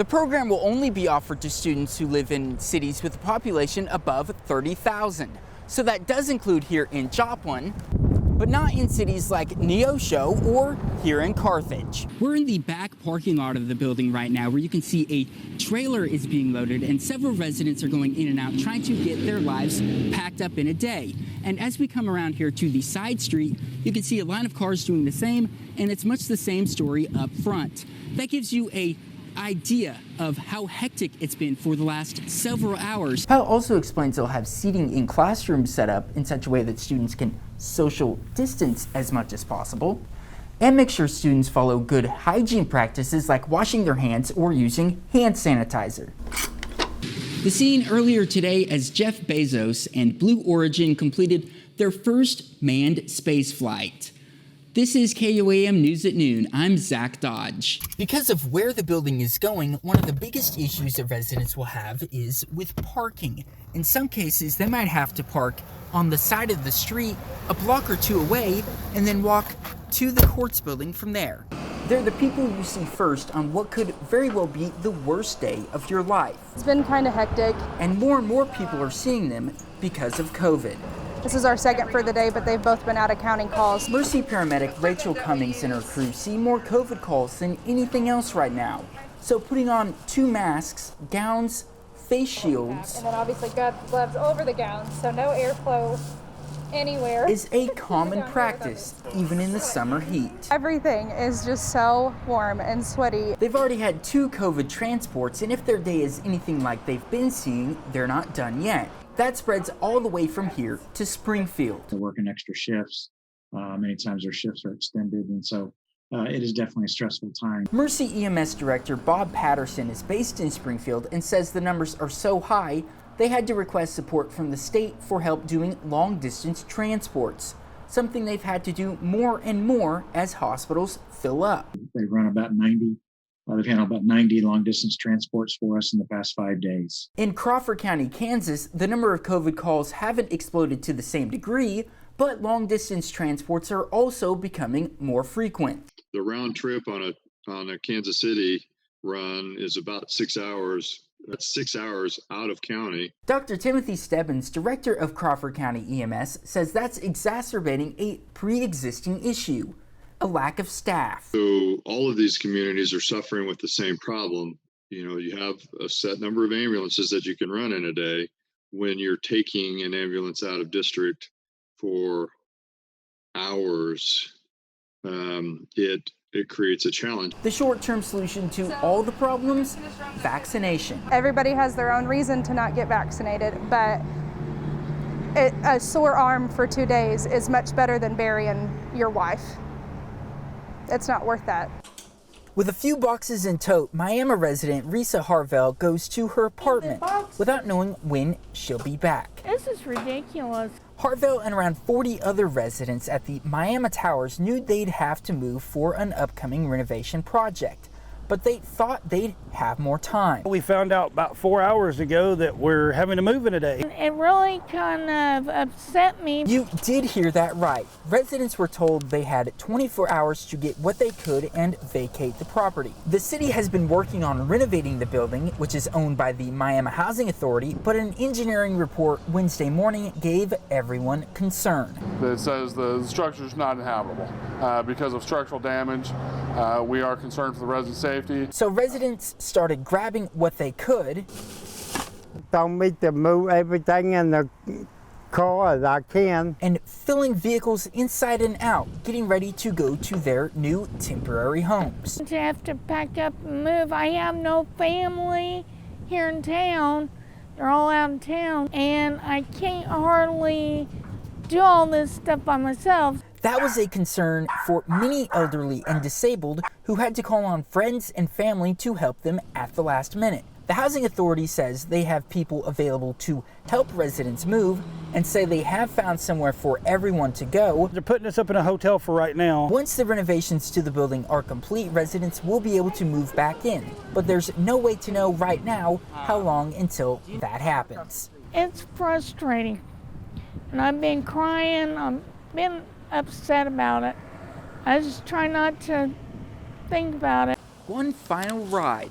The program will only be offered to students who live in cities with a population above 30,000. So that does include here in Joplin, but not in cities like Neosho or here in Carthage. We're in the back parking lot of the building right now, where you can see a trailer is being loaded and several residents are going in and out trying to get their lives packed up in a day. And as we come around here to the side street, you can see a line of cars doing the same, and it's much the same story up front. That gives you a idea of how hectic it's been for the last several hours. Powell also explains they'll have seating in classrooms set up in such a way that students can social distance as much as possible, and make sure students follow good hygiene practices like washing their hands or using hand sanitizer. The scene earlier today as Jeff Bezos and Blue Origin completed their first manned space flight. This is KUAM News at Noon. I'm Zach Dodge. Because of where the building is going, one of the biggest issues that residents will have is with parking. In some cases, they might have to park on the side of the street a block or two away and then walk to the courts building from there. They're the people you see first on what could very well be the worst day of your life. It's been kind of hectic. And more people are seeing them because of COVID. This is our second for the day, but they've both been out of county calls. Mercy paramedic Rachel Cummings and her crew see more COVID calls than anything else right now. So putting on 2 masks, gowns, face shields, and then obviously gloves over the gowns, so no airflow anywhere, is a common practice, even in the summer heat. Everything is just so warm and sweaty. They've already had 2 COVID transports, and if their day is anything like they've been seeing, they're not done yet. That spreads all the way from here to Springfield. They're working extra shifts. Many times their shifts are extended, and so it is definitely a stressful time. Mercy EMS Director Bob Patterson is based in Springfield and says the numbers are so high, they had to request support from the state for help doing long-distance transports, something they've had to do more and more as hospitals fill up. They run about 90. They've handled about 90 long-distance transports for us in the past 5 days. In Crawford County, Kansas, the number of COVID calls haven't exploded to the same degree, but long-distance transports are also becoming more frequent. The round trip on a Kansas City run is about 6 hours. That's 6 hours out of county. Dr. Timothy Stebbins, director of Crawford County EMS, says that's exacerbating a pre-existing issue: a lack of staff. So all of these communities are suffering with the same problem. You know, you have a set number of ambulances that you can run in a day. When you're taking an ambulance out of district for hours, it creates a challenge. The short-term solution to all the problems? Vaccination. Everybody has their own reason to not get vaccinated, but a sore arm for 2 days is much better than burying your wife. It's not worth that. With a few boxes in tow, Miami resident Risa Harvell goes to her apartment without knowing when she'll be back. This is ridiculous. Harvell and around 40 other residents at the Miami Towers knew they'd have to move for an upcoming renovation project, but they thought they'd have more time. We found out about 4 hours ago that we're having to move in a day. It really kind of upset me. You did hear that right. Residents were told they had 24 hours to get what they could and vacate the property. The city has been working on renovating the building, which is owned by the Miami Housing Authority, but an engineering report Wednesday morning gave everyone concern. That says the structure is not inhabitable because of structural damage. We are concerned for the residents' safety. So residents started grabbing what they could. Told me to move everything in the car as I can. And filling vehicles inside and out, getting ready to go to their new temporary homes. To have to pack up and move. I have no family here in town. They're all out of town, and I can't hardly do all this stuff by myself. That was a concern for many elderly and disabled who had to call on friends and family to help them at the last minute. The Housing Authority says they have people available to help residents move and say they have found somewhere for everyone to go. They're putting us up in a hotel for right now. Once the renovations to the building are complete, residents will be able to move back in. But there's no way to know right now how long until that happens. It's frustrating. And I've been crying. I've been upset about it. I just try not to think about it. One final ride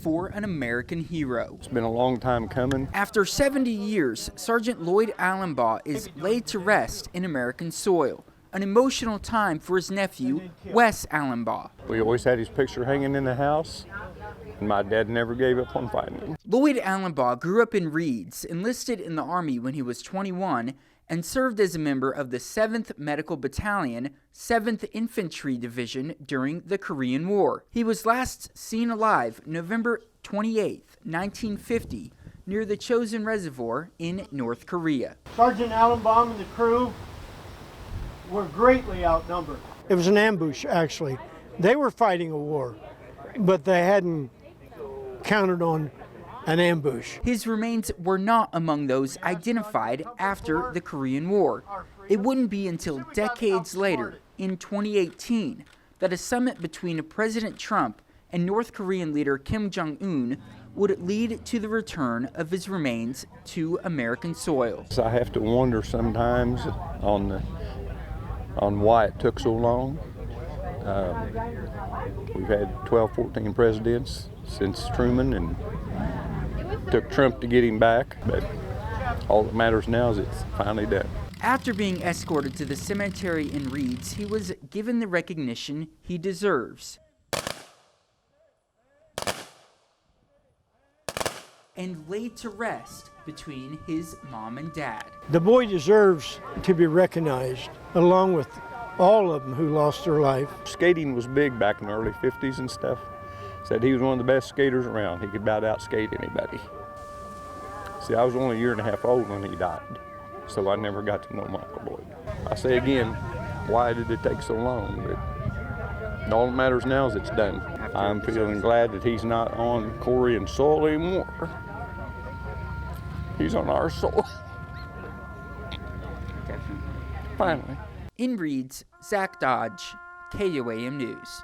for an American hero. It's been a long time coming. After 70 years, Sergeant Lloyd Allenbaugh is laid to rest in American soil. An emotional time for his nephew, Wes Allenbaugh. We always had his picture hanging in the house, and my dad never gave up on fighting him. Lloyd Allenbaugh grew up in Reeds, enlisted in the Army when he was 21, and served as a member of the 7th Medical Battalion, 7th Infantry Division during the Korean War. He was last seen alive November 28, 1950, near the Chosin Reservoir in North Korea. Sergeant Allenbaugh and the crew were greatly outnumbered. It was an ambush, actually. They were fighting a war, but they hadn't counted on an ambush. His remains were not among those identified after the Korean War. It wouldn't be until decades later, in 2018, that a summit between President Trump and North Korean leader Kim Jong-un would lead to the return of his remains to American soil. I have to wonder sometimes on why it took so long. We've had 12, 14 presidents since Truman, and took Trump to get him back, but all that matters now is it's finally done. After being escorted to the cemetery in Reeds, he was given the recognition he deserves and laid to rest between his mom and dad. The boy deserves to be recognized, along with all of them who lost their life. Skating was big back in the early 50s and stuff. Said he was one of the best skaters around. He could about outskate anybody. See, I was only a year and a half old when he died, so I never got to know Michael Lloyd. I say again, why did it take so long? But all that matters now is it's done. I'm feeling glad that he's not on Korean soil anymore. He's on our soil. Definitely. Finally. In Reeds, Zach Dodge, KUAM News.